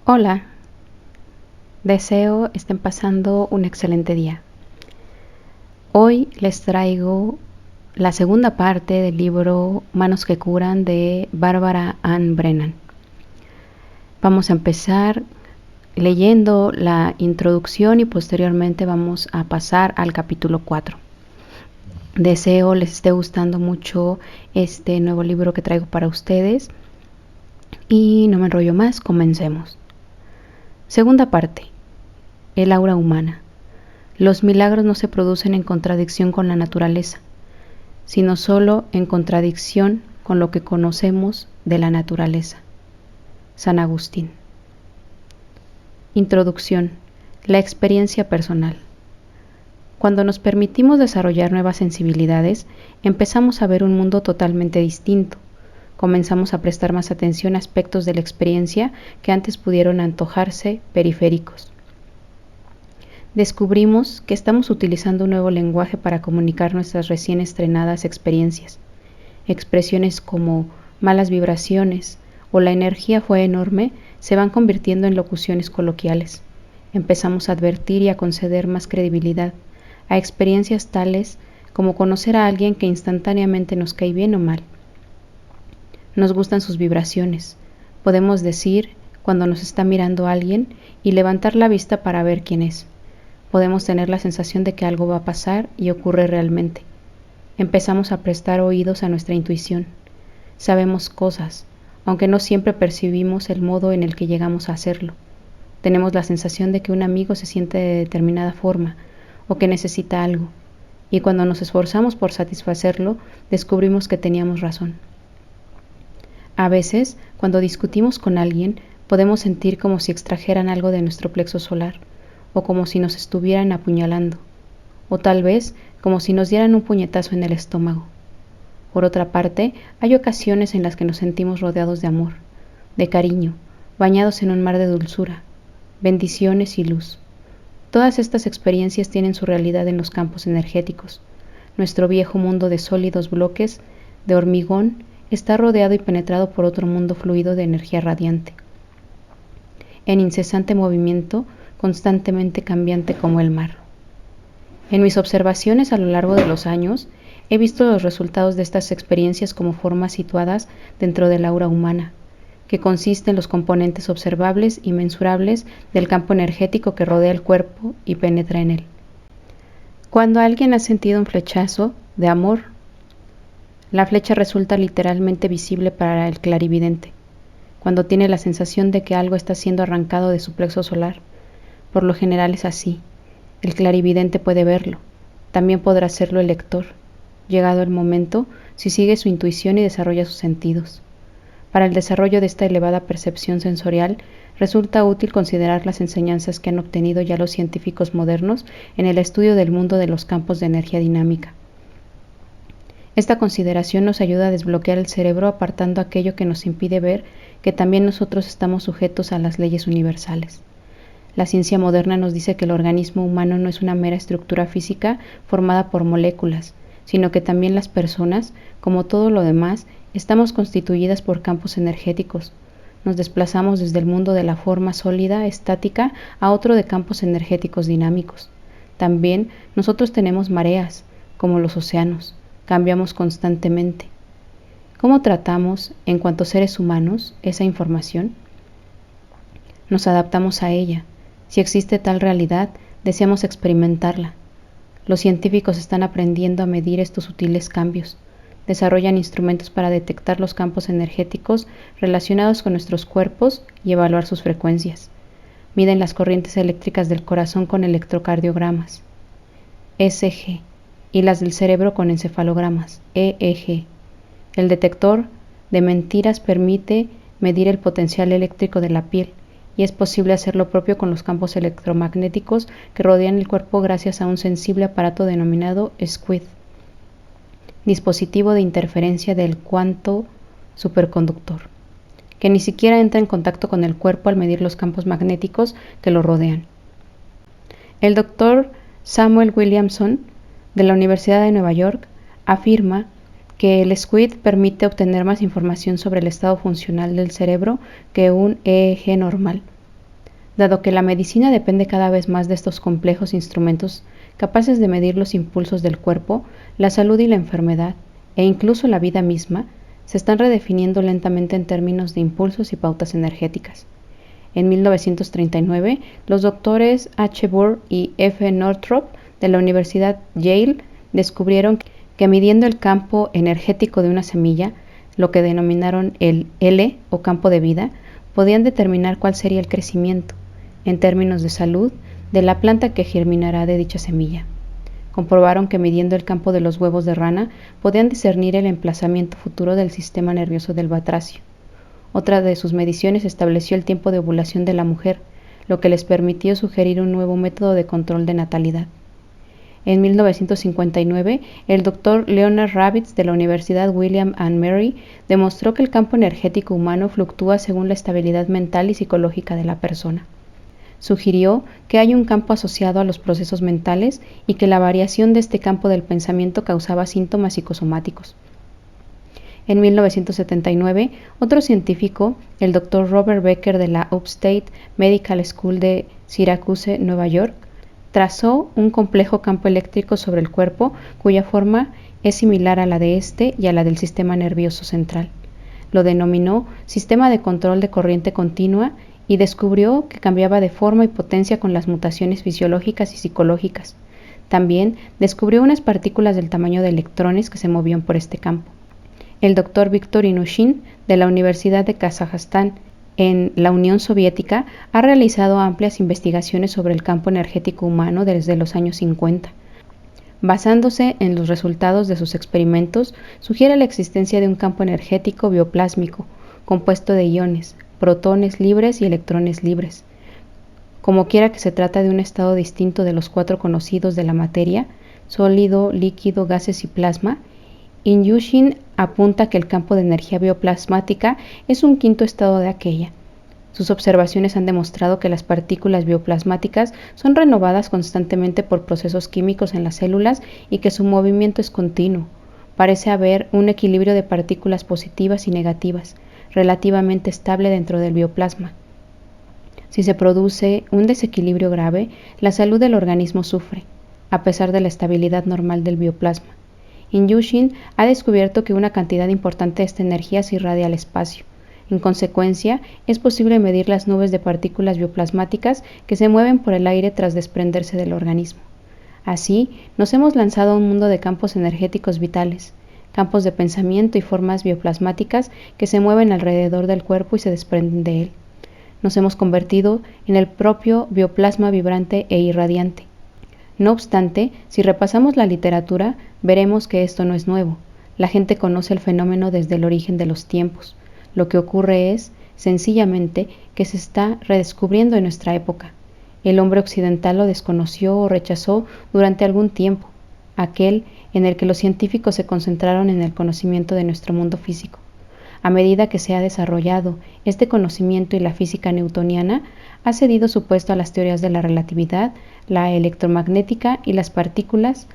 Hola, deseo estén pasando un excelente día. Hoy les traigo la segunda parte del libro Manos que curan de Barbara Ann Brennan. Vamos a empezar leyendo la introducción y posteriormente vamos a pasar al capítulo 4. Deseo les esté gustando mucho este nuevo libro que traigo para ustedes y no me enrollo más, comencemos. Segunda parte, el aura humana. Los milagros no se producen en contradicción con la naturaleza, sino solo en contradicción con lo que conocemos de la naturaleza. San Agustín. Introducción. La experiencia personal. Cuando nos permitimos desarrollar nuevas sensibilidades, empezamos a ver un mundo totalmente distinto. Comenzamos a prestar más atención a aspectos de la experiencia que antes pudieron antojarse periféricos. Descubrimos que estamos utilizando un nuevo lenguaje para comunicar nuestras recién estrenadas experiencias. Expresiones como malas vibraciones o la energía fue enorme se van convirtiendo en locuciones coloquiales. Empezamos a advertir y a conceder más credibilidad a experiencias tales como conocer a alguien que instantáneamente nos cae bien o mal. Nos gustan sus vibraciones. Podemos decir cuando nos está mirando alguien y levantar la vista para ver quién es. Podemos tener la sensación de que algo va a pasar y ocurre realmente. Empezamos a prestar oídos a nuestra intuición. Sabemos cosas, aunque no siempre percibimos el modo en el que llegamos a hacerlo. Tenemos la sensación de que un amigo se siente de determinada forma o que necesita algo, y cuando nos esforzamos por satisfacerlo, descubrimos que teníamos razón. A veces, cuando discutimos con alguien, podemos sentir como si extrajeran algo de nuestro plexo solar, o como si nos estuvieran apuñalando, o tal vez como si nos dieran un puñetazo en el estómago. Por otra parte, hay ocasiones en las que nos sentimos rodeados de amor, de cariño, bañados en un mar de dulzura, bendiciones y luz. Todas estas experiencias tienen su realidad en los campos energéticos. Nuestro viejo mundo de sólidos bloques de hormigón está rodeado y penetrado por otro mundo fluido de energía radiante, en incesante movimiento, constantemente cambiante como el mar. En mis observaciones a lo largo de los años, he visto los resultados de estas experiencias como formas situadas dentro del aura humana, que consiste en los componentes observables y mensurables del campo energético que rodea el cuerpo y penetra en él. Cuando alguien ha sentido un flechazo de amor, la flecha resulta literalmente visible para el clarividente. Cuando tiene la sensación de que algo está siendo arrancado de su plexo solar, por lo general es así. El clarividente puede verlo. También podrá hacerlo el lector, llegado el momento, si sigue su intuición y desarrolla sus sentidos. Para el desarrollo de esta elevada percepción sensorial, resulta útil considerar las enseñanzas que han obtenido ya los científicos modernos en el estudio del mundo de los campos de energía dinámica. Esta consideración nos ayuda a desbloquear el cerebro apartando aquello que nos impide ver que también nosotros estamos sujetos a las leyes universales. La ciencia moderna nos dice que el organismo humano no es una mera estructura física formada por moléculas, sino que también las personas, como todo lo demás, estamos constituidas por campos energéticos. Nos desplazamos desde el mundo de la forma sólida, estática, a otro de campos energéticos dinámicos. También nosotros tenemos mareas, como los océanos. Cambiamos constantemente. ¿Cómo tratamos, en cuanto seres humanos, esa información? Nos adaptamos a ella. Si existe tal realidad, deseamos experimentarla. Los científicos están aprendiendo a medir estos sutiles cambios. Desarrollan instrumentos para detectar los campos energéticos relacionados con nuestros cuerpos y evaluar sus frecuencias. Miden las corrientes eléctricas del corazón con electrocardiogramas, ECG, y las del cerebro con encefalogramas, EEG. El detector de mentiras permite medir el potencial eléctrico de la piel, y es posible hacer lo propio con los campos electromagnéticos que rodean el cuerpo gracias a un sensible aparato denominado SQUID, dispositivo de interferencia del cuanto superconductor, que ni siquiera entra en contacto con el cuerpo al medir los campos magnéticos que lo rodean. El doctor Samuel Williamson, de la Universidad de Nueva York, afirma que el SQUID permite obtener más información sobre el estado funcional del cerebro que un EEG normal. Dado que la medicina depende cada vez más de estos complejos instrumentos capaces de medir los impulsos del cuerpo, la salud y la enfermedad, e incluso la vida misma, se están redefiniendo lentamente en términos de impulsos y pautas energéticas. En 1939, los doctores H. Burr y F. Northrop de la Universidad Yale descubrieron que midiendo el campo energético de una semilla, lo que denominaron el L o campo de vida, podían determinar cuál sería el crecimiento, en términos de salud, de la planta que germinará de dicha semilla. Comprobaron que midiendo el campo de los huevos de rana podían discernir el emplazamiento futuro del sistema nervioso del batracio. Otra de sus mediciones estableció el tiempo de ovulación de la mujer, lo que les permitió sugerir un nuevo método de control de natalidad. En 1959, el Dr. Leonard Ravitz de la Universidad William and Mary demostró que el campo energético humano fluctúa según la estabilidad mental y psicológica de la persona. Sugirió que hay un campo asociado a los procesos mentales y que la variación de este campo del pensamiento causaba síntomas psicosomáticos. En 1979, otro científico, el Dr. Robert Becker de la Upstate Medical School de Syracuse, Nueva York, trazó un complejo campo eléctrico sobre el cuerpo cuya forma es similar a la de este y a la del sistema nervioso central. Lo denominó sistema de control de corriente continua y descubrió que cambiaba de forma y potencia con las mutaciones fisiológicas y psicológicas. También descubrió unas partículas del tamaño de electrones que se movían por este campo. El Dr. Viktor Inushin de la Universidad de Kazajstán en la Unión Soviética ha realizado amplias investigaciones sobre el campo energético humano desde los años 50. Basándose en los resultados de sus experimentos, sugiere la existencia de un campo energético bioplásmico, compuesto de iones, protones libres y electrones libres. Como quiera que se trata de un estado distinto de los 4 conocidos de la materia, sólido, líquido, gases y plasma, Ilyushin apunta que el campo de energía bioplasmática es un quinto estado de aquella. Sus observaciones han demostrado que las partículas bioplasmáticas son renovadas constantemente por procesos químicos en las células y que su movimiento es continuo. Parece haber un equilibrio de partículas positivas y negativas, relativamente estable dentro del bioplasma. Si se produce un desequilibrio grave, la salud del organismo sufre, a pesar de la estabilidad normal del bioplasma. Ilyushin ha descubierto que una cantidad importante de esta energía se irradia al espacio. En consecuencia, es posible medir las nubes de partículas bioplasmáticas que se mueven por el aire tras desprenderse del organismo. Así, nos hemos lanzado a un mundo de campos energéticos vitales, campos de pensamiento y formas bioplasmáticas que se mueven alrededor del cuerpo y se desprenden de él. Nos hemos convertido en el propio bioplasma vibrante e irradiante. No obstante, si repasamos la literatura, veremos que esto no es nuevo. La gente conoce el fenómeno desde el origen de los tiempos. Lo que ocurre es, sencillamente, que se está redescubriendo en nuestra época. El hombre occidental lo desconoció o rechazó durante algún tiempo, aquel en el que los científicos se concentraron en el conocimiento de nuestro mundo físico. A medida que se ha desarrollado este conocimiento y la física newtoniana ha cedido su puesto a las teorías de la relatividad, la electromagnética y las partículas,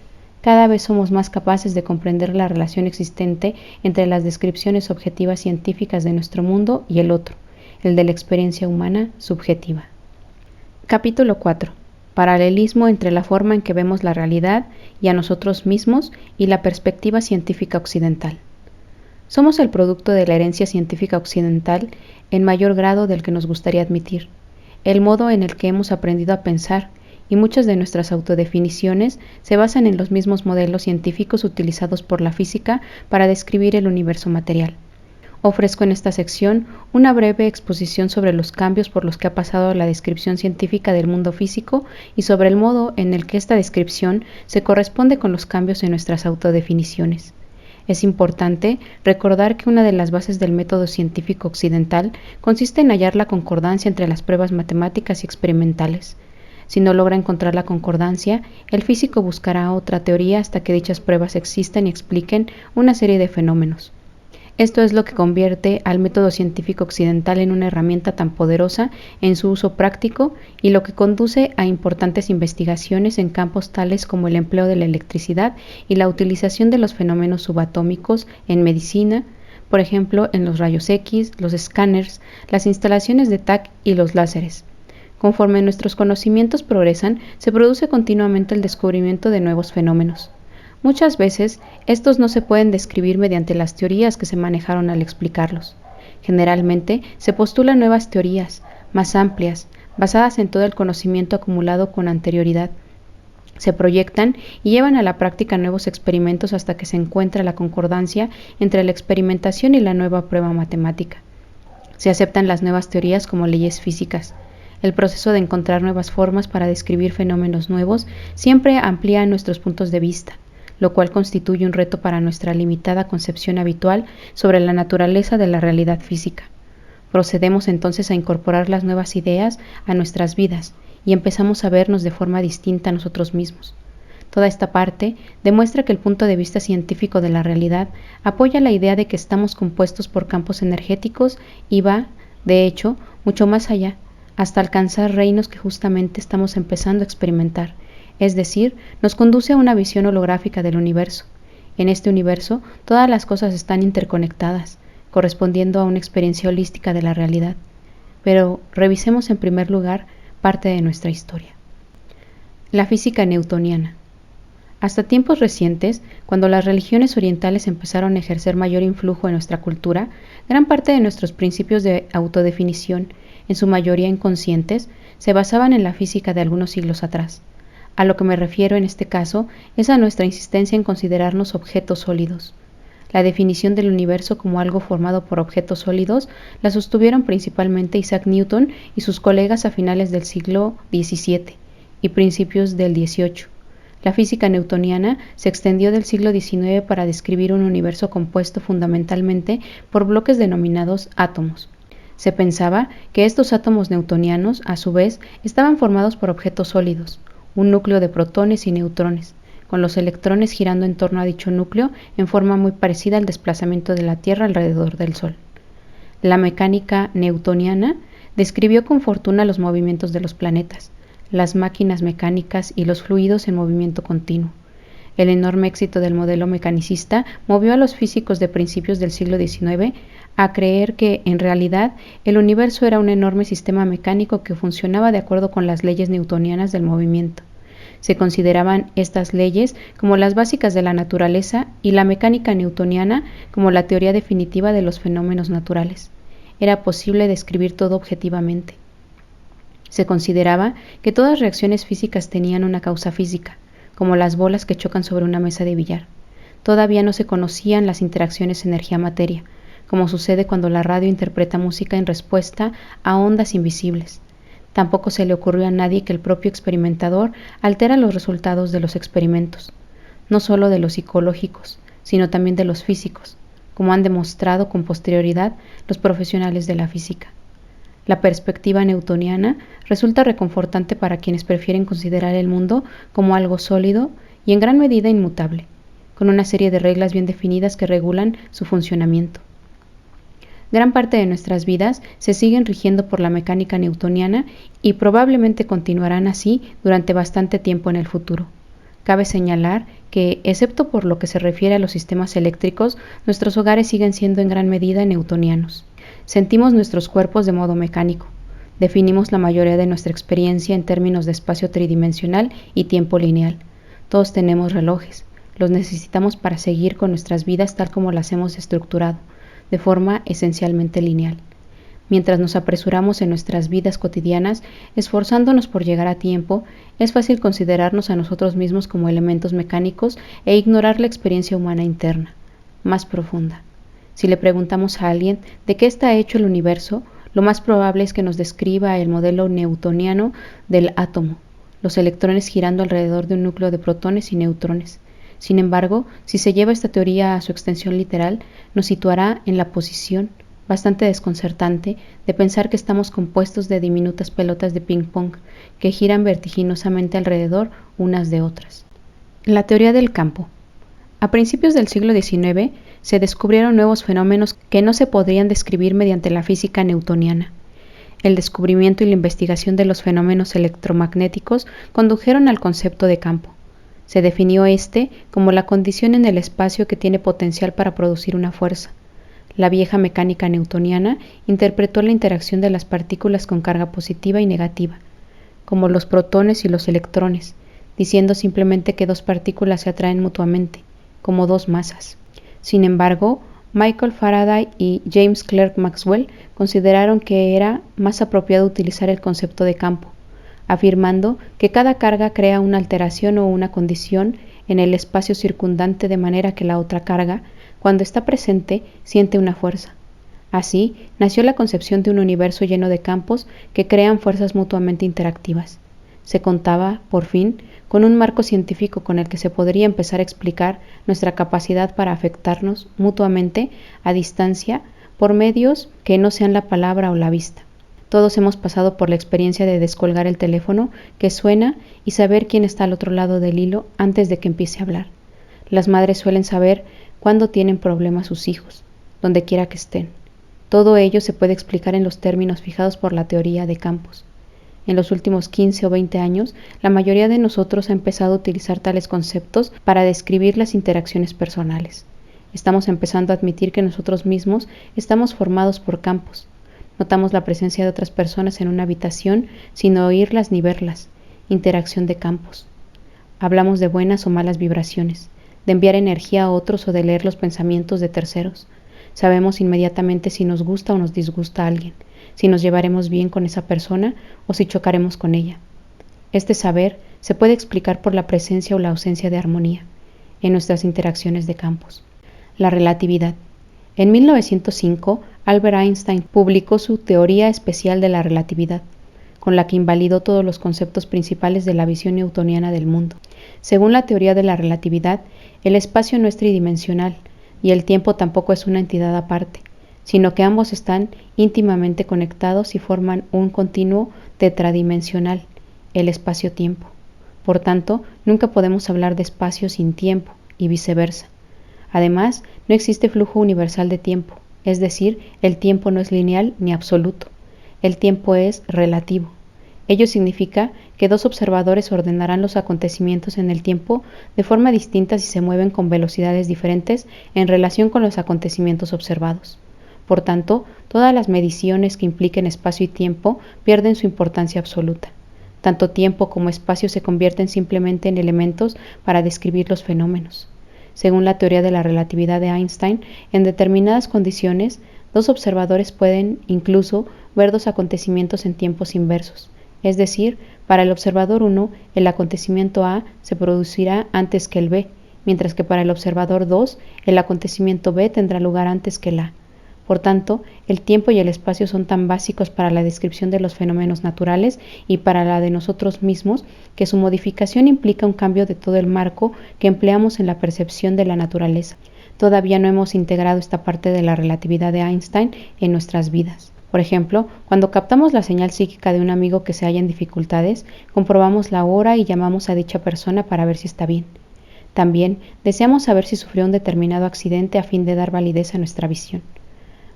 cada vez somos más capaces de comprender la relación existente entre las descripciones objetivas científicas de nuestro mundo y el otro, el de la experiencia humana subjetiva. Capítulo 4. Paralelismo entre la forma en que vemos la realidad y a nosotros mismos y la perspectiva científica occidental. Somos el producto de la herencia científica occidental en mayor grado del que nos gustaría admitir, el modo en el que hemos aprendido a pensar, y muchas de nuestras autodefiniciones se basan en los mismos modelos científicos utilizados por la física para describir el universo material. Ofrezco en esta sección una breve exposición sobre los cambios por los que ha pasado la descripción científica del mundo físico y sobre el modo en el que esta descripción se corresponde con los cambios en nuestras autodefiniciones. Es importante recordar que una de las bases del método científico occidental consiste en hallar la concordancia entre las pruebas matemáticas y experimentales. Si no logra encontrar la concordancia, el físico buscará otra teoría hasta que dichas pruebas existan y expliquen una serie de fenómenos. Esto es lo que convierte al método científico occidental en una herramienta tan poderosa en su uso práctico y lo que conduce a importantes investigaciones en campos tales como el empleo de la electricidad y la utilización de los fenómenos subatómicos en medicina, por ejemplo en los rayos X, los escáneres, las instalaciones de TAC y los láseres. Conforme nuestros conocimientos progresan, se produce continuamente el descubrimiento de nuevos fenómenos. Muchas veces, estos no se pueden describir mediante las teorías que se manejaron al explicarlos. Generalmente, se postulan nuevas teorías, más amplias, basadas en todo el conocimiento acumulado con anterioridad. Se proyectan y llevan a la práctica nuevos experimentos hasta que se encuentra la concordancia entre la experimentación y la nueva prueba matemática. Se aceptan las nuevas teorías como leyes físicas. El proceso de encontrar nuevas formas para describir fenómenos nuevos siempre amplía nuestros puntos de vista, lo cual constituye un reto para nuestra limitada concepción habitual sobre la naturaleza de la realidad física. Procedemos entonces a incorporar las nuevas ideas a nuestras vidas y empezamos a vernos de forma distinta a nosotros mismos. Toda esta parte demuestra que el punto de vista científico de la realidad apoya la idea de que estamos compuestos por campos energéticos y va, de hecho, mucho más allá, hasta alcanzar reinos que justamente estamos empezando a experimentar, es decir, nos conduce a una visión holográfica del universo. En este universo, todas las cosas están interconectadas, correspondiendo a una experiencia holística de la realidad. Pero revisemos en primer lugar parte de nuestra historia. La física newtoniana. Hasta tiempos recientes, cuando las religiones orientales empezaron a ejercer mayor influjo en nuestra cultura, gran parte de nuestros principios de autodefinición, en su mayoría inconscientes, se basaban en la física de algunos siglos atrás. A lo que me refiero en este caso es a nuestra insistencia en considerarnos objetos sólidos. La definición del universo como algo formado por objetos sólidos la sostuvieron principalmente Isaac Newton y sus colegas a finales del siglo XVII y principios del XVIII. La física newtoniana se extendió del siglo XIX para describir un universo compuesto fundamentalmente por bloques denominados átomos. Se pensaba que estos átomos newtonianos, a su vez, estaban formados por objetos sólidos, un núcleo de protones y neutrones, con los electrones girando en torno a dicho núcleo en forma muy parecida al desplazamiento de la Tierra alrededor del Sol. La mecánica newtoniana describió con fortuna los movimientos de los planetas, las máquinas mecánicas y los fluidos en movimiento continuo. El enorme éxito del modelo mecanicista movió a los físicos de principios del siglo XIX a creer que, en realidad, el universo era un enorme sistema mecánico que funcionaba de acuerdo con las leyes newtonianas del movimiento. Se consideraban estas leyes como las básicas de la naturaleza y la mecánica newtoniana como la teoría definitiva de los fenómenos naturales. Era posible describir todo objetivamente. Se consideraba que todas reacciones físicas tenían una causa física, como las bolas que chocan sobre una mesa de billar. Todavía no se conocían las interacciones energía-materia, como sucede cuando la radio interpreta música en respuesta a ondas invisibles. Tampoco se le ocurrió a nadie que el propio experimentador altera los resultados de los experimentos, no solo de los psicológicos, sino también de los físicos, como han demostrado con posterioridad los profesionales de la física. La perspectiva newtoniana resulta reconfortante para quienes prefieren considerar el mundo como algo sólido y en gran medida inmutable, con una serie de reglas bien definidas que regulan su funcionamiento. Gran parte de nuestras vidas se siguen rigiendo por la mecánica newtoniana y probablemente continuarán así durante bastante tiempo en el futuro. Cabe señalar que, excepto por lo que se refiere a los sistemas eléctricos, nuestros hogares siguen siendo en gran medida newtonianos. Sentimos nuestros cuerpos de modo mecánico. Definimos la mayoría de nuestra experiencia en términos de espacio tridimensional y tiempo lineal. Todos tenemos relojes. Los necesitamos para seguir con nuestras vidas tal como las hemos estructurado, de forma esencialmente lineal. Mientras nos apresuramos en nuestras vidas cotidianas, esforzándonos por llegar a tiempo, es fácil considerarnos a nosotros mismos como elementos mecánicos e ignorar la experiencia humana interna, más profunda. Si le preguntamos a alguien de qué está hecho el universo, lo más probable es que nos describa el modelo newtoniano del átomo, los electrones girando alrededor de un núcleo de protones y neutrones. Sin embargo, si se lleva esta teoría a su extensión literal, nos situará en la posición, bastante desconcertante, de pensar que estamos compuestos de diminutas pelotas de ping-pong que giran vertiginosamente alrededor unas de otras. La teoría del campo. A principios del siglo XIX se descubrieron nuevos fenómenos que no se podrían describir mediante la física newtoniana. El descubrimiento y la investigación de los fenómenos electromagnéticos condujeron al concepto de campo. Se definió este como la condición en el espacio que tiene potencial para producir una fuerza. La vieja mecánica newtoniana interpretó la interacción de las partículas con carga positiva y negativa, como los protones y los electrones, diciendo simplemente que dos partículas se atraen mutuamente, como dos masas. Sin embargo, Michael Faraday y James Clerk Maxwell consideraron que era más apropiado utilizar el concepto de campo, afirmando que cada carga crea una alteración o una condición en el espacio circundante de manera que la otra carga, cuando está presente, siente una fuerza. Así, nació la concepción de un universo lleno de campos que crean fuerzas mutuamente interactivas. Se contaba, por fin, con un marco científico con el que se podría empezar a explicar nuestra capacidad para afectarnos mutuamente a distancia por medios que no sean la palabra o la vista. Todos hemos pasado por la experiencia de descolgar el teléfono que suena y saber quién está al otro lado del hilo antes de que empiece a hablar. Las madres suelen saber cuándo tienen problemas sus hijos, donde quiera que estén. Todo ello se puede explicar en los términos fijados por la teoría de campos. En los últimos 15 o 20 años, la mayoría de nosotros ha empezado a utilizar tales conceptos para describir las interacciones personales. Estamos empezando a admitir que nosotros mismos estamos formados por campos. Notamos la presencia de otras personas en una habitación sin oírlas ni verlas. Interacción de campos. Hablamos de buenas o malas vibraciones, de enviar energía a otros o de leer los pensamientos de terceros. Sabemos inmediatamente si nos gusta o nos disgusta a alguien, si nos llevaremos bien con esa persona o si chocaremos con ella. Este saber se puede explicar por la presencia o la ausencia de armonía en nuestras interacciones de campos. La relatividad. En 1905, Albert Einstein publicó su teoría especial de la relatividad, con la que invalidó todos los conceptos principales de la visión newtoniana del mundo. Según la teoría de la relatividad, el espacio no es tridimensional y el tiempo tampoco es una entidad aparte, sino que ambos están íntimamente conectados y forman un continuo tetradimensional, el espacio-tiempo. Por tanto, nunca podemos hablar de espacio sin tiempo y viceversa. Además, no existe flujo universal de tiempo, es decir, el tiempo no es lineal ni absoluto. El tiempo es relativo. Ello significa que dos observadores ordenarán los acontecimientos en el tiempo de forma distinta si se mueven con velocidades diferentes en relación con los acontecimientos observados. Por tanto, todas las mediciones que impliquen espacio y tiempo pierden su importancia absoluta. Tanto tiempo como espacio se convierten simplemente en elementos para describir los fenómenos. Según la teoría de la relatividad de Einstein, en determinadas condiciones, dos observadores pueden incluso ver dos acontecimientos en tiempos inversos. Es decir, para el observador 1, el acontecimiento A se producirá antes que el B, mientras que para el observador 2, el acontecimiento B tendrá lugar antes que el A. Por tanto, el tiempo y el espacio son tan básicos para la descripción de los fenómenos naturales y para la de nosotros mismos que su modificación implica un cambio de todo el marco que empleamos en la percepción de la naturaleza. Todavía no hemos integrado esta parte de la relatividad de Einstein en nuestras vidas. Por ejemplo, cuando captamos la señal psíquica de un amigo que se halla en dificultades, comprobamos la hora y llamamos a dicha persona para ver si está bien. También deseamos saber si sufrió un determinado accidente a fin de dar validez a nuestra visión.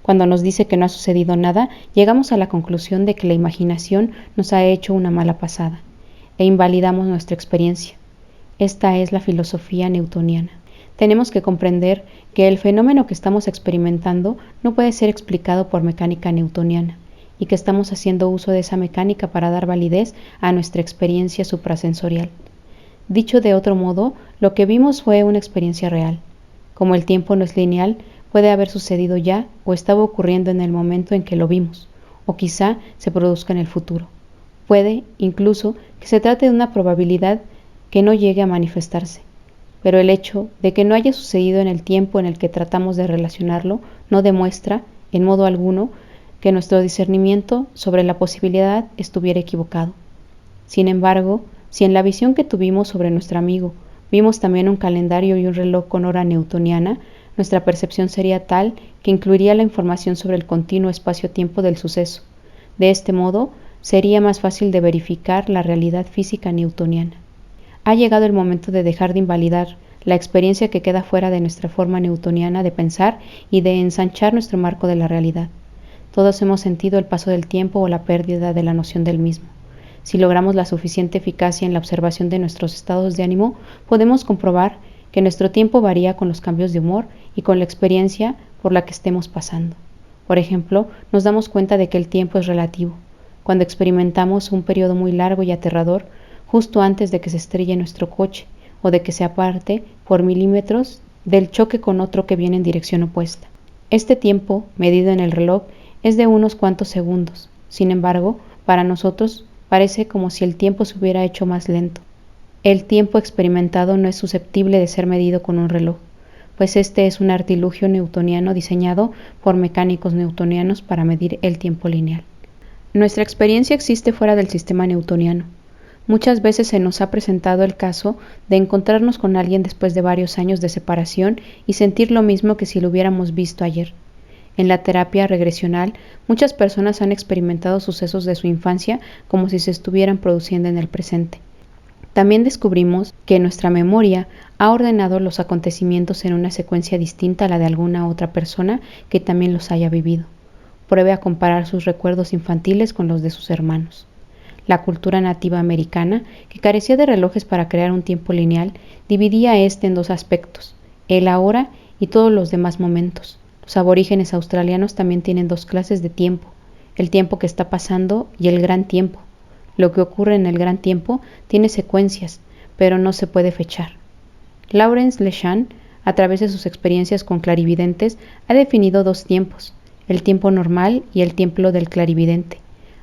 Cuando nos dice que no ha sucedido nada, llegamos a la conclusión de que la imaginación nos ha hecho una mala pasada e invalidamos nuestra experiencia. Esta es la filosofía newtoniana. Tenemos que comprender que el fenómeno que estamos experimentando no puede ser explicado por mecánica newtoniana y que estamos haciendo uso de esa mecánica para dar validez a nuestra experiencia suprasensorial. Dicho de otro modo, lo que vimos fue una experiencia real. Como el tiempo no es lineal, puede haber sucedido ya o estaba ocurriendo en el momento en que lo vimos, o quizá se produzca en el futuro. Puede, incluso, que se trate de una probabilidad que no llegue a manifestarse. Pero el hecho de que no haya sucedido en el tiempo en el que tratamos de relacionarlo no demuestra, en modo alguno, que nuestro discernimiento sobre la posibilidad estuviera equivocado. Sin embargo, si en la visión que tuvimos sobre nuestro amigo vimos también un calendario y un reloj con hora newtoniana, nuestra percepción sería tal que incluiría la información sobre el continuo espacio-tiempo del suceso. De este modo, sería más fácil de verificar la realidad física newtoniana. Ha llegado el momento de dejar de invalidar la experiencia que queda fuera de nuestra forma newtoniana de pensar y de ensanchar nuestro marco de la realidad. Todos hemos sentido el paso del tiempo o la pérdida de la noción del mismo. Si logramos la suficiente eficacia en la observación de nuestros estados de ánimo, podemos comprobar que nuestro tiempo varía con los cambios de humor y con la experiencia por la que estemos pasando. Por ejemplo, nos damos cuenta de que el tiempo es relativo. cuando experimentamos un periodo muy largo y aterrador justo antes de que se estrelle nuestro coche o de que se aparte por milímetros del choque con otro que viene en dirección opuesta. Este tiempo, medido en el reloj, es de unos cuantos segundos. Sin embargo, para nosotros parece como si el tiempo se hubiera hecho más lento. El tiempo experimentado no es susceptible de ser medido con un reloj, pues este es un artilugio newtoniano diseñado por mecánicos newtonianos para medir el tiempo lineal. Nuestra experiencia existe fuera del sistema newtoniano. Muchas veces se nos ha presentado el caso de encontrarnos con alguien después de varios años de separación y sentir lo mismo que si lo hubiéramos visto ayer. En la terapia regresional, muchas personas han experimentado sucesos de su infancia como si se estuvieran produciendo en el presente. También descubrimos que nuestra memoria ha ordenado los acontecimientos en una secuencia distinta a la de alguna otra persona que también los haya vivido. Pruebe a comparar sus recuerdos infantiles con los de sus hermanos. La cultura nativa americana, que carecía de relojes para crear un tiempo lineal, dividía este en dos aspectos, el ahora y todos los demás momentos. Los aborígenes australianos también tienen dos clases de tiempo, el tiempo que está pasando y el gran tiempo. Lo que ocurre en el gran tiempo tiene secuencias, pero no se puede fechar. Lawrence Leshán, a través de sus experiencias con clarividentes, ha definido dos tiempos, el tiempo normal y el tiempo del clarividente.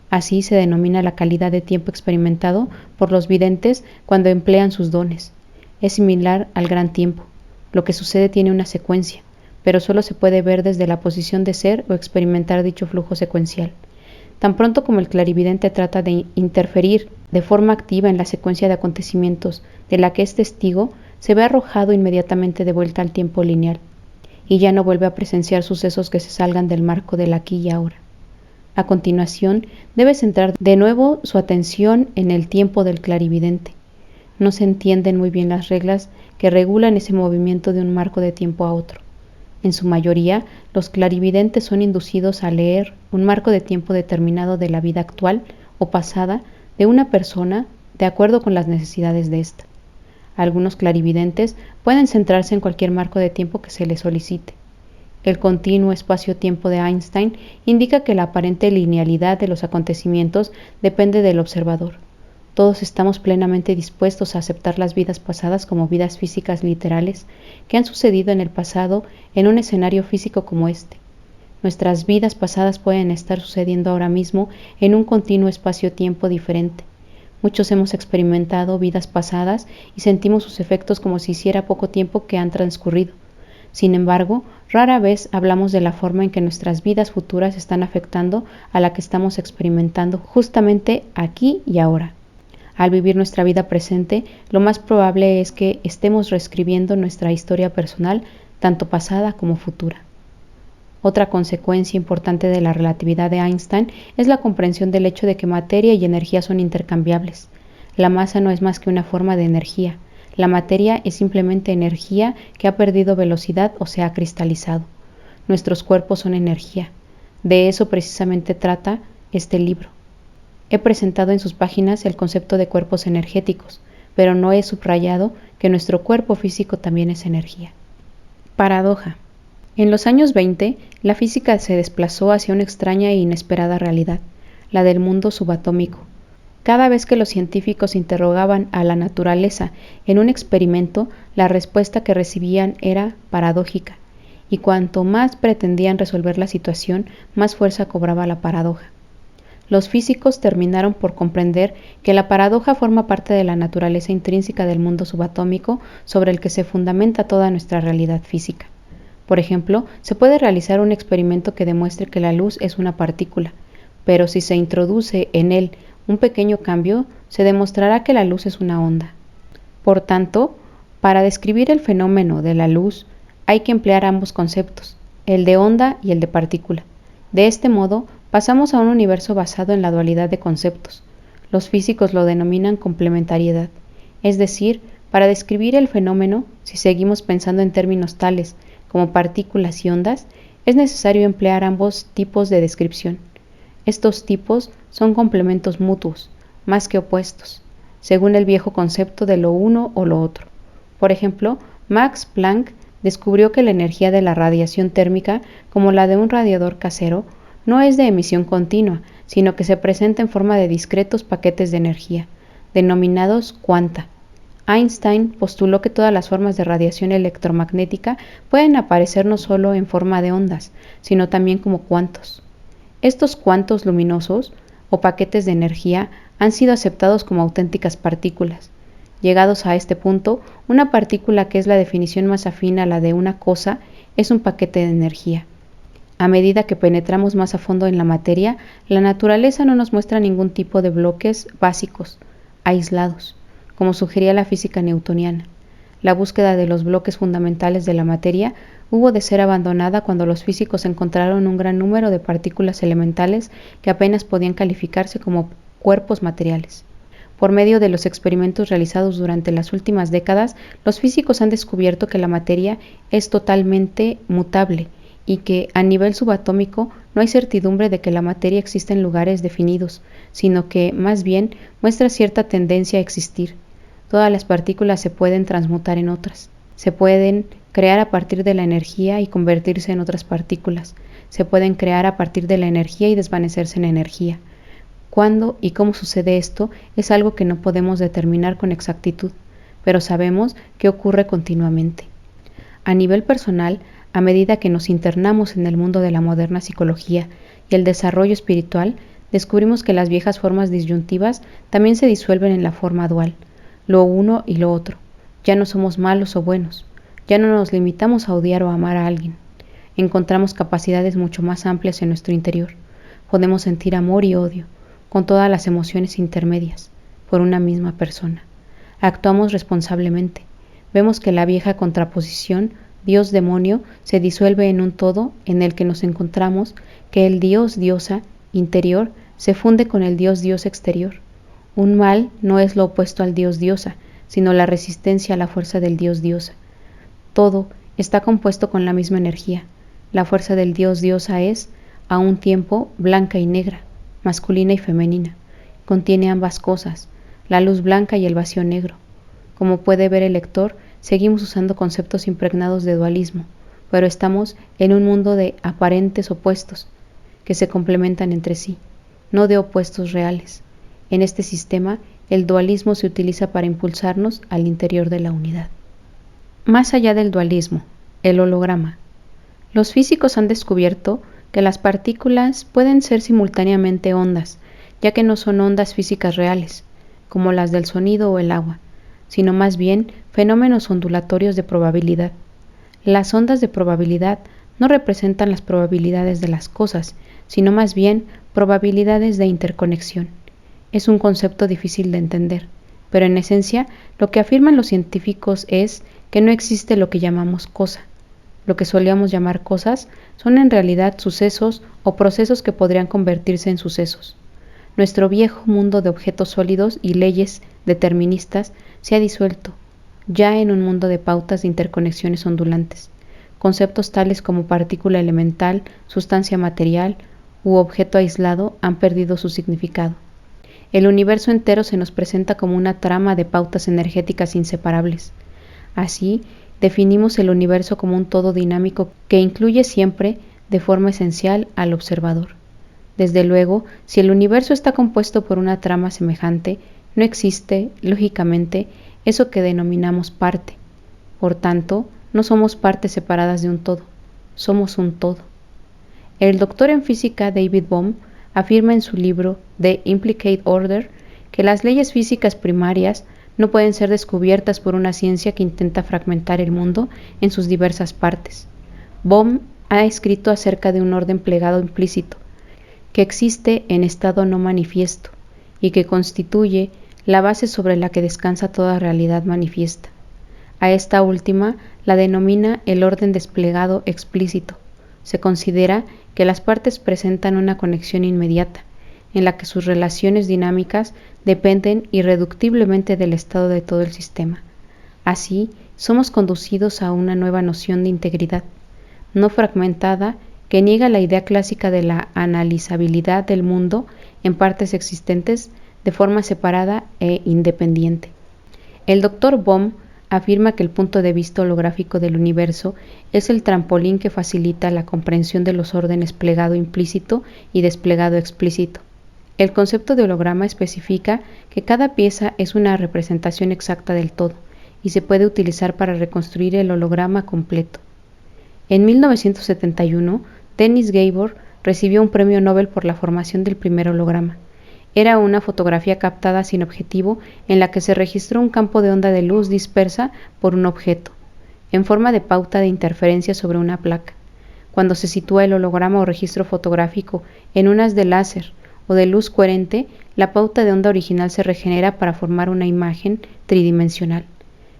Así se denomina la calidad de tiempo experimentado por los videntes cuando emplean sus dones. Es similar al gran tiempo. Lo que sucede tiene una secuencia, pero solo se puede ver desde la posición de ser o experimentar dicho flujo secuencial. Tan pronto como el clarividente trata de interferir de forma activa en la secuencia de acontecimientos de la que es testigo, se ve arrojado inmediatamente de vuelta al tiempo lineal, y ya no vuelve a presenciar sucesos que se salgan del marco del aquí y ahora. A continuación, debe centrar de nuevo su atención en el tiempo del clarividente. No se entienden muy bien las reglas que regulan ese movimiento de un marco de tiempo a otro. En su mayoría, los clarividentes son inducidos a leer un marco de tiempo determinado de la vida actual o pasada de una persona de acuerdo con las necesidades de ésta. Algunos clarividentes pueden centrarse en cualquier marco de tiempo que se les solicite. El continuo espacio-tiempo de Einstein indica que la aparente linealidad de los acontecimientos depende del observador. Todos estamos plenamente dispuestos a aceptar las vidas pasadas como vidas físicas literales que han sucedido en el pasado en un escenario físico como este. Nuestras vidas pasadas pueden estar sucediendo ahora mismo en un continuo espacio-tiempo diferente. Muchos hemos experimentado vidas pasadas y sentimos sus efectos como si hiciera poco tiempo que han transcurrido. Sin embargo, rara vez hablamos de la forma en que nuestras vidas futuras están afectando a la que estamos experimentando justamente aquí y ahora. Al vivir nuestra vida presente, lo más probable es que estemos reescribiendo nuestra historia personal, tanto pasada como futura. Otra consecuencia importante de la relatividad de Einstein es la comprensión del hecho de que materia y energía son intercambiables. La masa no es más que una forma de energía. La materia es simplemente energía que ha perdido velocidad o se ha cristalizado. Nuestros cuerpos son energía. De eso precisamente trata este libro. He presentado en sus páginas el concepto de cuerpos energéticos, pero no he subrayado que nuestro cuerpo físico también es energía. Paradoja. En los años 20, la física se desplazó hacia una extraña e inesperada realidad, la del mundo subatómico. Cada vez que los científicos interrogaban a la naturaleza en un experimento, la respuesta que recibían era paradójica, y cuanto más pretendían resolver la situación, más fuerza cobraba la paradoja. Los físicos terminaron por comprender que la paradoja forma parte de la naturaleza intrínseca del mundo subatómico sobre el que se fundamenta toda nuestra realidad física. Por ejemplo, se puede realizar un experimento que demuestre que la luz es una partícula, pero si se introduce en él un pequeño cambio, se demostrará que la luz es una onda. Por tanto, para describir el fenómeno de la luz, hay que emplear ambos conceptos, el de onda y el de partícula. De este modo, pasamos a un universo basado en la dualidad de conceptos. Los físicos lo denominan complementariedad, es decir, para describir el fenómeno, si seguimos pensando en términos tales como partículas y ondas, es necesario emplear ambos tipos de descripción. Estos tipos son complementos mutuos, más que opuestos, según el viejo concepto de lo uno o lo otro. Por ejemplo, Max Planck descubrió que la energía de la radiación térmica, como la de un radiador casero, no es de emisión continua, sino que se presenta en forma de discretos paquetes de energía, denominados cuanta. Einstein postuló que todas las formas de radiación electromagnética pueden aparecer no solo en forma de ondas, sino también como cuantos. Estos cuantos luminosos, o paquetes de energía, han sido aceptados como auténticas partículas. Llegados a este punto, una partícula, que es la definición más afín a la de una cosa, es un paquete de energía. A medida que penetramos más a fondo en la materia, la naturaleza no nos muestra ningún tipo de bloques básicos, aislados, como sugería la física newtoniana. La búsqueda de los bloques fundamentales de la materia hubo de ser abandonada cuando los físicos encontraron un gran número de partículas elementales que apenas podían calificarse como cuerpos materiales. Por medio de los experimentos realizados durante las últimas décadas, los físicos han descubierto que la materia es totalmente mutable y que, a nivel subatómico, no hay certidumbre de que la materia exista en lugares definidos, sino que, más bien, muestra cierta tendencia a existir. Todas las partículas se pueden transmutar en otras. Se pueden crear a partir de la energía y convertirse en otras partículas. Se pueden crear a partir de la energía y desvanecerse en energía. Cuándo y cómo sucede esto es algo que no podemos determinar con exactitud, pero sabemos que ocurre continuamente. A nivel personal, a medida que nos internamos en el mundo de la moderna psicología y el desarrollo espiritual, descubrimos que las viejas formas disyuntivas también se disuelven en la forma dual, lo uno y lo otro. Ya no somos malos o buenos, ya no nos limitamos a odiar o amar a alguien. Encontramos capacidades mucho más amplias en nuestro interior. Podemos sentir amor y odio, con todas las emociones intermedias, por una misma persona. Actuamos responsablemente. Vemos que la vieja contraposición Dios-demonio se disuelve en un todo en el que nos encontramos, que el Dios-diosa interior se funde con el Dios-dios exterior. Un mal no es lo opuesto al Dios-diosa, sino la resistencia a la fuerza del Dios-diosa. Todo está compuesto con la misma energía. La fuerza del Dios-diosa es, a un tiempo, blanca y negra, masculina y femenina. Contiene ambas cosas, la luz blanca y el vacío negro. Como puede ver el lector, seguimos usando conceptos impregnados de dualismo, pero estamos en un mundo de aparentes opuestos, que se complementan entre sí, no de opuestos reales. En este sistema, el dualismo se utiliza para impulsarnos al interior de la unidad. Más allá del dualismo, el holograma. Los físicos han descubierto que las partículas pueden ser simultáneamente ondas, ya que no son ondas físicas reales, como las del sonido o el agua, sino más bien fenómenos ondulatorios de probabilidad. Las ondas de probabilidad no representan las probabilidades de las cosas, sino más bien probabilidades de interconexión. Es un concepto difícil de entender, pero en esencia lo que afirman los científicos es que no existe lo que llamamos cosa. Lo que solíamos llamar cosas son en realidad sucesos o procesos que podrían convertirse en sucesos. Nuestro viejo mundo de objetos sólidos y leyes deterministas se ha disuelto, ya en un mundo de pautas de interconexiones ondulantes. Conceptos tales como partícula elemental, sustancia material u objeto aislado han perdido su significado. El universo entero se nos presenta como una trama de pautas energéticas inseparables. Así, definimos el universo como un todo dinámico que incluye siempre, de forma esencial, al observador. Desde luego, si el universo está compuesto por una trama semejante, no existe, lógicamente, eso que denominamos parte. Por tanto, no somos partes separadas de un todo, somos un todo. El doctor en física David Bohm afirma en su libro The Implicate Order que las leyes físicas primarias no pueden ser descubiertas por una ciencia que intenta fragmentar el mundo en sus diversas partes. Bohm ha escrito acerca de un orden plegado implícito, que existe en estado no manifiesto y que constituye la base sobre la que descansa toda realidad manifiesta. A esta última la denomina el orden desplegado explícito. Se considera que las partes presentan una conexión inmediata, en la que sus relaciones dinámicas dependen irreductiblemente del estado de todo el sistema. Así, somos conducidos a una nueva noción de integridad, no fragmentada, que niega la idea clásica de la analizabilidad del mundo en partes existentes de forma separada e independiente. El Dr. Bohm afirma que el punto de vista holográfico del universo es el trampolín que facilita la comprensión de los órdenes plegado implícito y desplegado explícito. El concepto de holograma especifica que cada pieza es una representación exacta del todo y se puede utilizar para reconstruir el holograma completo. En 1971, Dennis Gabor recibió un premio Nobel por la formación del primer holograma. Era una fotografía captada sin objetivo en la que se registró un campo de onda de luz dispersa por un objeto, en forma de pauta de interferencia sobre una placa. Cuando se sitúa el holograma o registro fotográfico en un haz de láser o de luz coherente, la pauta de onda original se regenera para formar una imagen tridimensional.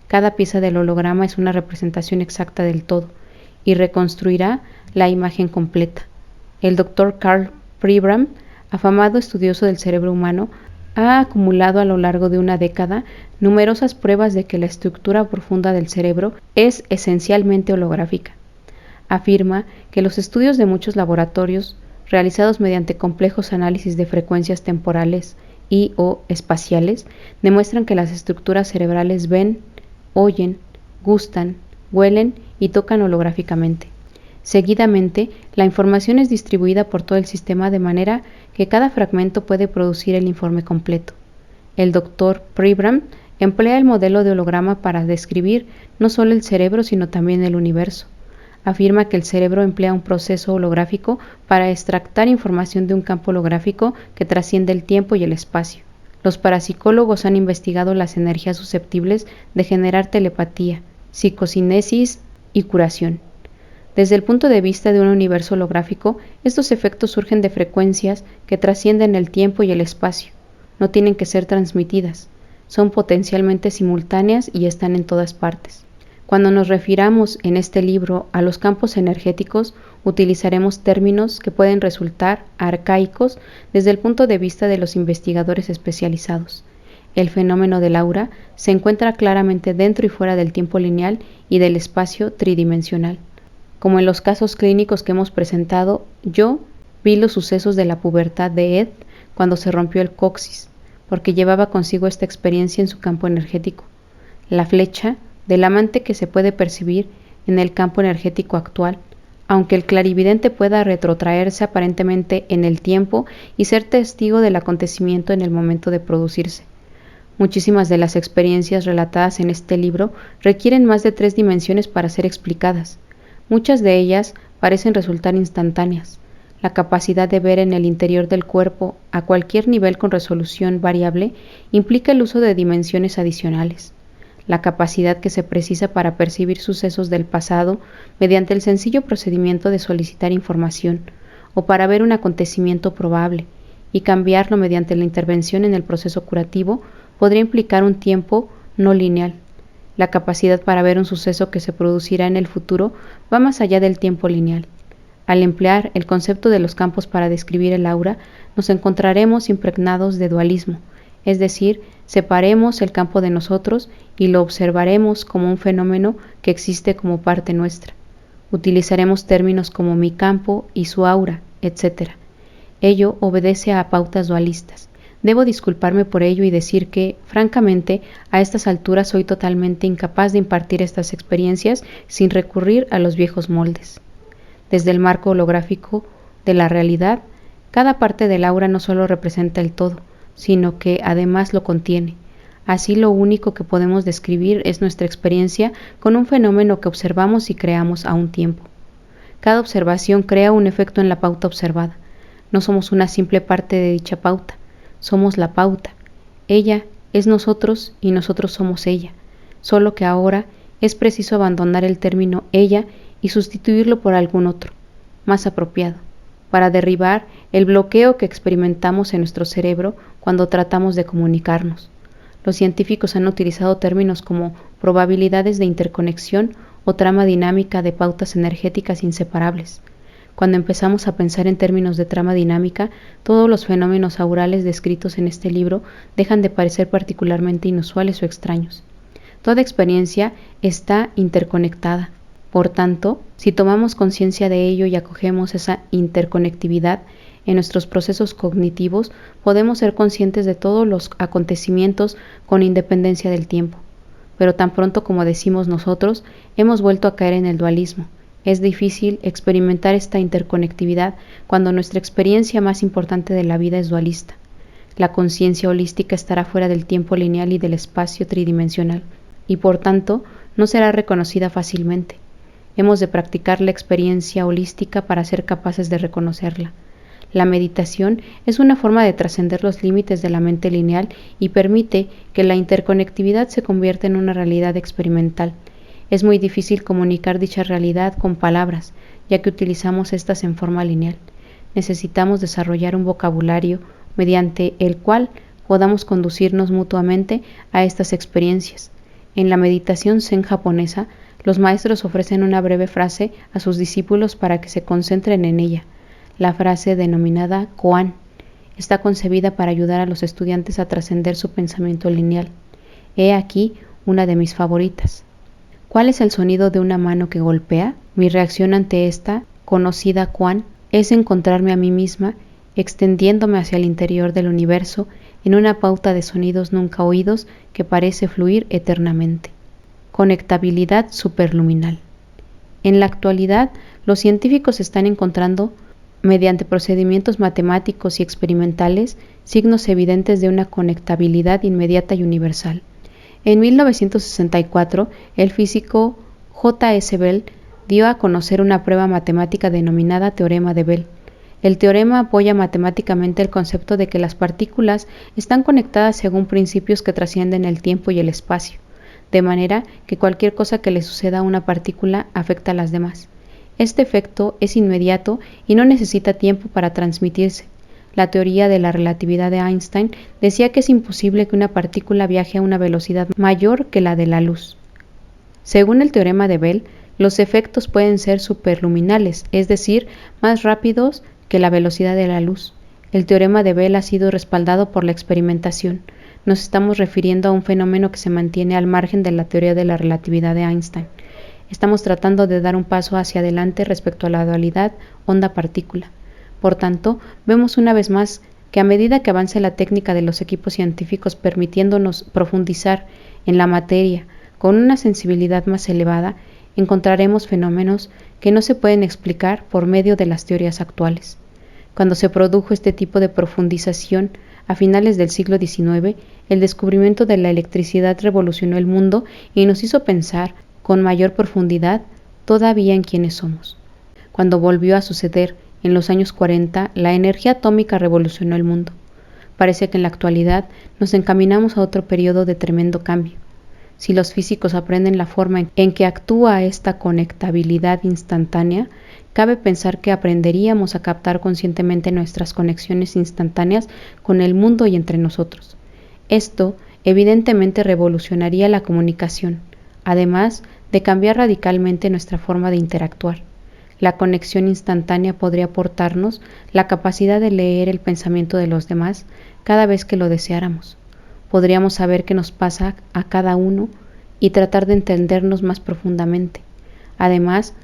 Cada pieza del holograma es una representación exacta del todo y reconstruirá la imagen completa. El Dr. Carl Pribram, afamado estudioso del cerebro humano, ha acumulado a lo largo de una década numerosas pruebas de que la estructura profunda del cerebro es esencialmente holográfica. Afirma que los estudios de muchos laboratorios, realizados mediante complejos análisis de frecuencias temporales y/o espaciales, demuestran que las estructuras cerebrales ven, oyen, gustan, huelen y tocan holográficamente. Seguidamente, la información es distribuida por todo el sistema de manera que cada fragmento puede producir el informe completo. El Dr. Pribram emplea el modelo de holograma para describir no solo el cerebro sino también el universo. Afirma que el cerebro emplea un proceso holográfico para extractar información de un campo holográfico que trasciende el tiempo y el espacio. Los parapsicólogos han investigado las energías susceptibles de generar telepatía, psicocinesis y curación. Desde el punto de vista de un universo holográfico, estos efectos surgen de frecuencias que trascienden el tiempo y el espacio. No tienen que ser transmitidas, son potencialmente simultáneas y están en todas partes. Cuando nos refiramos en este libro a los campos energéticos, utilizaremos términos que pueden resultar arcaicos desde el punto de vista de los investigadores especializados. El fenómeno del aura se encuentra claramente dentro y fuera del tiempo lineal y del espacio tridimensional. Como en los casos clínicos que hemos presentado, yo vi los sucesos de la pubertad de Ed cuando se rompió el coxis, porque llevaba consigo esta experiencia en su campo energético. La flecha del amante que se puede percibir en el campo energético actual, aunque el clarividente pueda retrotraerse aparentemente en el tiempo y ser testigo del acontecimiento en el momento de producirse. Muchísimas de las experiencias relatadas en este libro requieren más de 3 dimensiones para ser explicadas. Muchas de ellas parecen resultar instantáneas. La capacidad de ver en el interior del cuerpo a cualquier nivel con resolución variable implica el uso de dimensiones adicionales. La capacidad que se precisa para percibir sucesos del pasado mediante el sencillo procedimiento de solicitar información, o para ver un acontecimiento probable y cambiarlo mediante la intervención en el proceso curativo, podría implicar un tiempo no lineal. La capacidad para ver un suceso que se producirá en el futuro va más allá del tiempo lineal. Al emplear el concepto de los campos para describir el aura, nos encontraremos impregnados de dualismo, es decir, separemos el campo de nosotros y lo observaremos como un fenómeno que existe como parte nuestra. Utilizaremos términos como mi campo y su aura, etc. Ello obedece a pautas dualistas. Debo disculparme por ello y decir que, francamente, a estas alturas soy totalmente incapaz de impartir estas experiencias sin recurrir a los viejos moldes. Desde el marco holográfico de la realidad, cada parte del aura no solo representa el todo, sino que además lo contiene. Así, lo único que podemos describir es nuestra experiencia con un fenómeno que observamos y creamos a un tiempo. Cada observación crea un efecto en la pauta observada. No somos una simple parte de dicha pauta, somos la pauta. Ella es nosotros y nosotros somos ella, solo que ahora es preciso abandonar el término ella y sustituirlo por algún otro, más apropiado, para derribar el bloqueo que experimentamos en nuestro cerebro cuando tratamos de comunicarnos. Los científicos han utilizado términos como probabilidades de interconexión o trama dinámica de pautas energéticas inseparables. Cuando empezamos a pensar en términos de trama dinámica, todos los fenómenos aurales descritos en este libro dejan de parecer particularmente inusuales o extraños. Toda experiencia está interconectada. Por tanto, si tomamos conciencia de ello y acogemos esa interconectividad en nuestros procesos cognitivos, podemos ser conscientes de todos los acontecimientos con independencia del tiempo. Pero tan pronto como decimos nosotros, hemos vuelto a caer en el dualismo. Es difícil experimentar esta interconectividad cuando nuestra experiencia más importante de la vida es dualista. La conciencia holística estará fuera del tiempo lineal y del espacio tridimensional, y por tanto no será reconocida fácilmente. Hemos de practicar la experiencia holística para ser capaces de reconocerla. La meditación es una forma de trascender los límites de la mente lineal y permite que la interconectividad se convierta en una realidad experimental. Es muy difícil comunicar dicha realidad con palabras, ya que utilizamos estas en forma lineal. Necesitamos desarrollar un vocabulario mediante el cual podamos conducirnos mutuamente a estas experiencias. En la meditación zen japonesa, los maestros ofrecen una breve frase a sus discípulos para que se concentren en ella. La frase, denominada koan, está concebida para ayudar a los estudiantes a trascender su pensamiento lineal. He aquí una de mis favoritas. ¿Cuál es el sonido de una mano que golpea? Mi reacción ante esta conocida koan es encontrarme a mí misma extendiéndome hacia el interior del universo en una pauta de sonidos nunca oídos que parece fluir eternamente. Conectabilidad superluminal. En la actualidad, los científicos están encontrando, mediante procedimientos matemáticos y experimentales, signos evidentes de una conectabilidad inmediata y universal. En 1964, el físico J. S. Bell dio a conocer una prueba matemática denominada teorema de Bell. El teorema apoya matemáticamente el concepto de que las partículas están conectadas según principios que trascienden el tiempo y el espacio, de manera que cualquier cosa que le suceda a una partícula afecta a las demás. Este efecto es inmediato y no necesita tiempo para transmitirse. La teoría de la relatividad de Einstein decía que es imposible que una partícula viaje a una velocidad mayor que la de la luz. Según el teorema de Bell, los efectos pueden ser superluminales, es decir, más rápidos que la velocidad de la luz. El teorema de Bell ha sido respaldado por la experimentación. Nos estamos refiriendo a un fenómeno que se mantiene al margen de la teoría de la relatividad de Einstein. Estamos tratando de dar un paso hacia adelante respecto a la dualidad onda-partícula. Por tanto, vemos una vez más que a medida que avance la técnica de los equipos científicos permitiéndonos profundizar en la materia con una sensibilidad más elevada, encontraremos fenómenos que no se pueden explicar por medio de las teorías actuales. Cuando se produjo este tipo de profundización a finales del siglo XIX, el descubrimiento de la electricidad revolucionó el mundo y nos hizo pensar con mayor profundidad todavía en quiénes somos. Cuando volvió a suceder en los años 40, la energía atómica revolucionó el mundo. Parece que en la actualidad nos encaminamos a otro periodo de tremendo cambio. Si los físicos aprenden la forma en que actúa esta conectabilidad instantánea, cabe pensar que aprenderíamos a captar conscientemente nuestras conexiones instantáneas con el mundo y entre nosotros. Esto evidentemente revolucionaría la comunicación, además de cambiar radicalmente nuestra forma de interactuar. La conexión instantánea podría aportarnos la capacidad de leer el pensamiento de los demás cada vez que lo deseáramos. Podríamos saber qué nos pasa a cada uno y tratar de entendernos más profundamente. Además,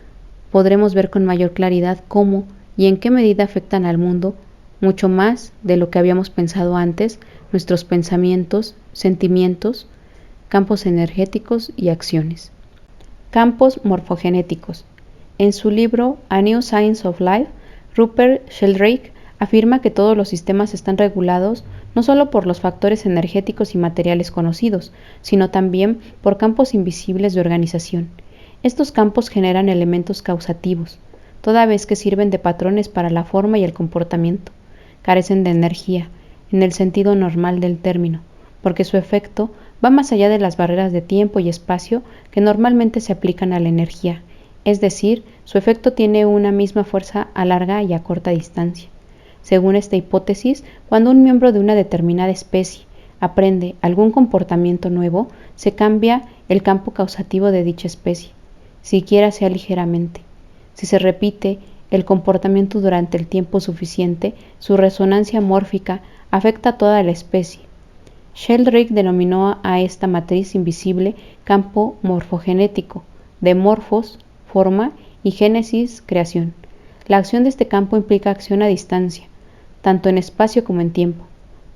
podremos ver con mayor claridad cómo y en qué medida afectan al mundo, mucho más de lo que habíamos pensado antes, nuestros pensamientos, sentimientos, campos energéticos y acciones. Campos morfogenéticos. En su libro A New Science of Life, Rupert Sheldrake afirma que todos los sistemas están regulados no solo por los factores energéticos y materiales conocidos, sino también por campos invisibles de organización. Estos campos generan elementos causativos, toda vez que sirven de patrones para la forma y el comportamiento. Carecen de energía, en el sentido normal del término, porque su efecto va más allá de las barreras de tiempo y espacio que normalmente se aplican a la energía, es decir, su efecto tiene una misma fuerza a larga y a corta distancia. Según esta hipótesis, cuando un miembro de una determinada especie aprende algún comportamiento nuevo, se cambia el campo causativo de dicha especie, siquiera sea ligeramente. Si se repite el comportamiento durante el tiempo suficiente, su resonancia mórfica afecta a toda la especie. Sheldrake denominó a esta matriz invisible campo morfogenético, de morfos, forma, y génesis, creación. La acción de este campo implica acción a distancia, tanto en espacio como en tiempo.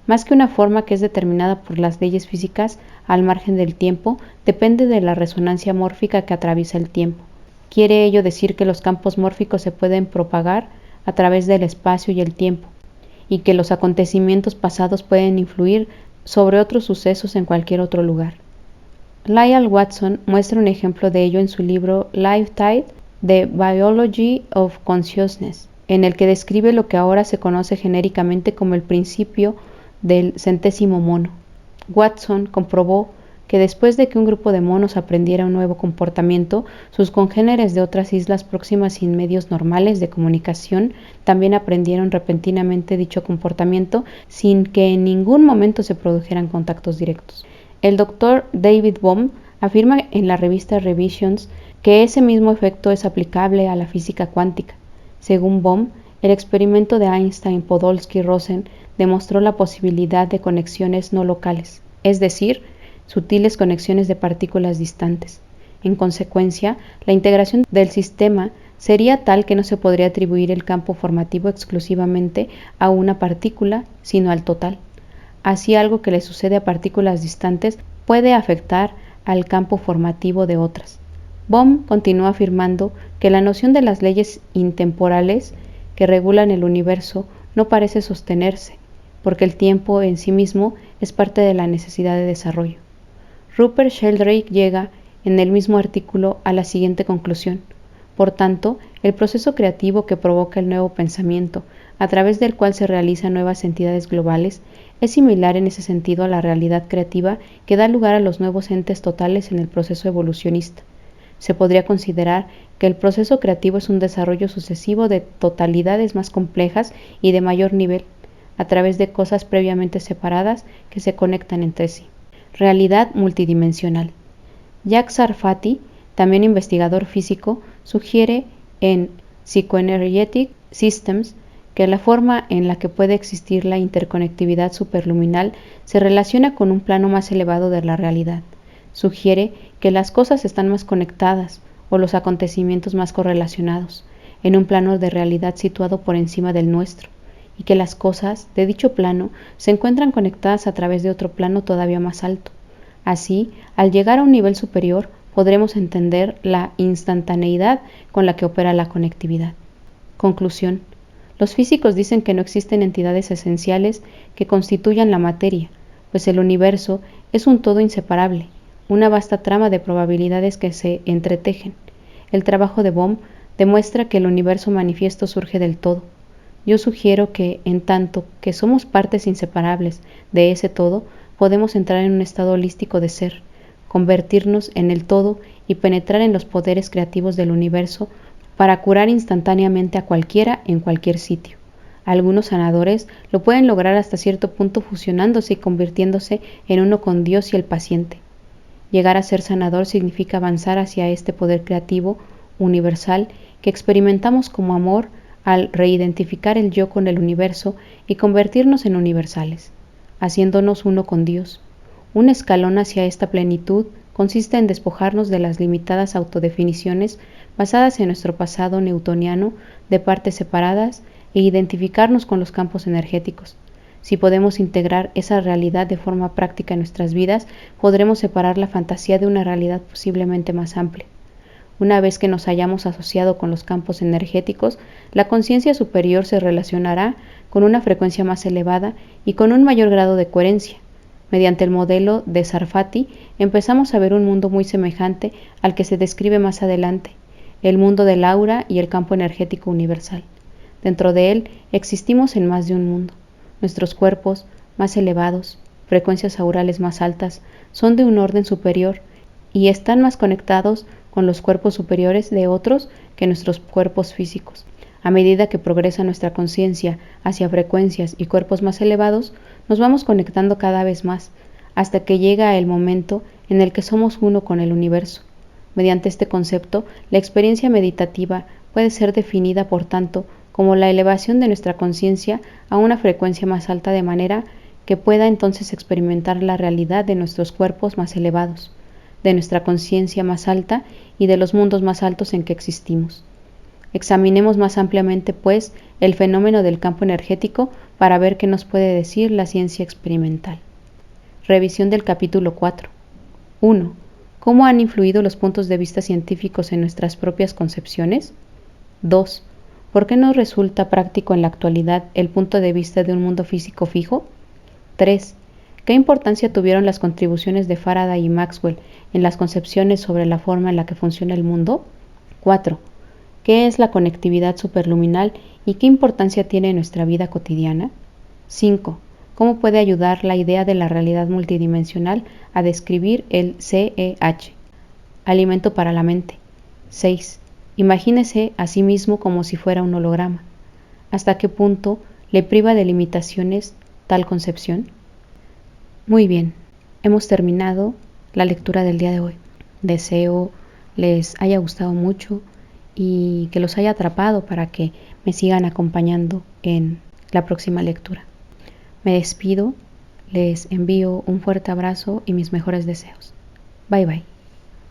Más que una forma que es determinada por las leyes físicas al margen del tiempo, depende de la resonancia mórfica que atraviesa el tiempo. Quiere ello decir que los campos mórficos se pueden propagar a través del espacio y el tiempo, y que los acontecimientos pasados pueden influir sobre otros sucesos en cualquier otro lugar. Lyell Watson muestra un ejemplo de ello en su libro Life Tide, The Biology of Consciousness, en el que describe lo que ahora se conoce genéricamente como el principio del centésimo mono. Watson comprobó que después de que un grupo de monos aprendiera un nuevo comportamiento, sus congéneres de otras islas próximas sin medios normales de comunicación también aprendieron repentinamente dicho comportamiento sin que en ningún momento se produjeran contactos directos. El Dr. David Bohm afirma en la revista Revisions que ese mismo efecto es aplicable a la física cuántica. Según Bohm, el experimento de Einstein, Podolsky y Rosen demostró la posibilidad de conexiones no locales, es decir, sutiles conexiones de partículas distantes. En consecuencia, la integración del sistema sería tal que no se podría atribuir el campo formativo exclusivamente a una partícula, sino al total. Así, algo que le sucede a partículas distantes puede afectar al campo formativo de otras. Bohm continúa afirmando que la noción de las leyes intemporales que regulan el universo no parece sostenerse, porque el tiempo en sí mismo es parte de la necesidad de desarrollo. Rupert Sheldrake llega, en el mismo artículo, a la siguiente conclusión. Por tanto, el proceso creativo que provoca el nuevo pensamiento, a través del cual se realizan nuevas entidades globales, es similar en ese sentido a la realidad creativa que da lugar a los nuevos entes totales en el proceso evolucionista. Se podría considerar que el proceso creativo es un desarrollo sucesivo de totalidades más complejas y de mayor nivel, a través de cosas previamente separadas que se conectan entre sí. Realidad multidimensional. Jack Sarfati, también investigador físico, sugiere en Psychoenergetic Systems que la forma en la que puede existir la interconectividad superluminal se relaciona con un plano más elevado de la realidad. Sugiere que las cosas están más conectadas o los acontecimientos más correlacionados, en un plano de realidad situado por encima del nuestro, y que las cosas de dicho plano se encuentran conectadas a través de otro plano todavía más alto. Así, al llegar a un nivel superior, podremos entender la instantaneidad con la que opera la conectividad. Conclusión. Los físicos dicen que no existen entidades esenciales que constituyan la materia, pues el universo es un todo inseparable, una vasta trama de probabilidades que se entretejen. El trabajo de Bohm demuestra que el universo manifiesto surge del todo. Yo sugiero que, en tanto que somos partes inseparables de ese todo, podemos entrar en un estado holístico de ser, convertirnos en el todo y penetrar en los poderes creativos del universo para curar instantáneamente a cualquiera en cualquier sitio. Algunos sanadores lo pueden lograr hasta cierto punto fusionándose y convirtiéndose en uno con Dios y el paciente. Llegar a ser sanador significa avanzar hacia este poder creativo universal que experimentamos como amor al reidentificar el yo con el universo y convertirnos en universales, haciéndonos uno con Dios. Un escalón hacia esta plenitud consiste en despojarnos de las limitadas autodefiniciones basadas en nuestro pasado newtoniano de partes separadas e identificarnos con los campos energéticos. Si podemos integrar esa realidad de forma práctica en nuestras vidas, podremos separar la fantasía de una realidad posiblemente más amplia. Una vez que nos hayamos asociado con los campos energéticos, la conciencia superior se relacionará con una frecuencia más elevada y con un mayor grado de coherencia. Mediante el modelo de Sarfati, empezamos a ver un mundo muy semejante al que se describe más adelante, el mundo del aura y el campo energético universal. Dentro de él existimos en más de un mundo. Nuestros cuerpos más elevados, frecuencias aurales más altas, son de un orden superior y están más conectados con los cuerpos superiores de otros que nuestros cuerpos físicos. A medida que progresa nuestra conciencia hacia frecuencias y cuerpos más elevados, nos vamos conectando cada vez más, hasta que llega el momento en el que somos uno con el universo. Mediante este concepto, la experiencia meditativa puede ser definida, por tanto, como la elevación de nuestra conciencia a una frecuencia más alta de manera que pueda entonces experimentar la realidad de nuestros cuerpos más elevados, de nuestra conciencia más alta y de los mundos más altos en que existimos. Examinemos más ampliamente, pues, el fenómeno del campo energético para ver qué nos puede decir la ciencia experimental. Revisión del capítulo 4. 1. ¿Cómo han influido los puntos de vista científicos en nuestras propias concepciones? 2. ¿Por qué no resulta práctico en la actualidad el punto de vista de un mundo físico fijo? 3. ¿Qué importancia tuvieron las contribuciones de Faraday y Maxwell en las concepciones sobre la forma en la que funciona el mundo? 4. ¿Qué es la conectividad superluminal y qué importancia tiene en nuestra vida cotidiana? 5. ¿Cómo puede ayudar la idea de la realidad multidimensional a describir el CEH? Alimento para la mente. 6. Imagínese a sí mismo como si fuera un holograma. ¿Hasta qué punto le priva de limitaciones tal concepción? Muy bien, hemos terminado la lectura del día de hoy. Deseo les haya gustado mucho y que los haya atrapado para que me sigan acompañando en la próxima lectura. Me despido, les envío un fuerte abrazo y mis mejores deseos. Bye bye.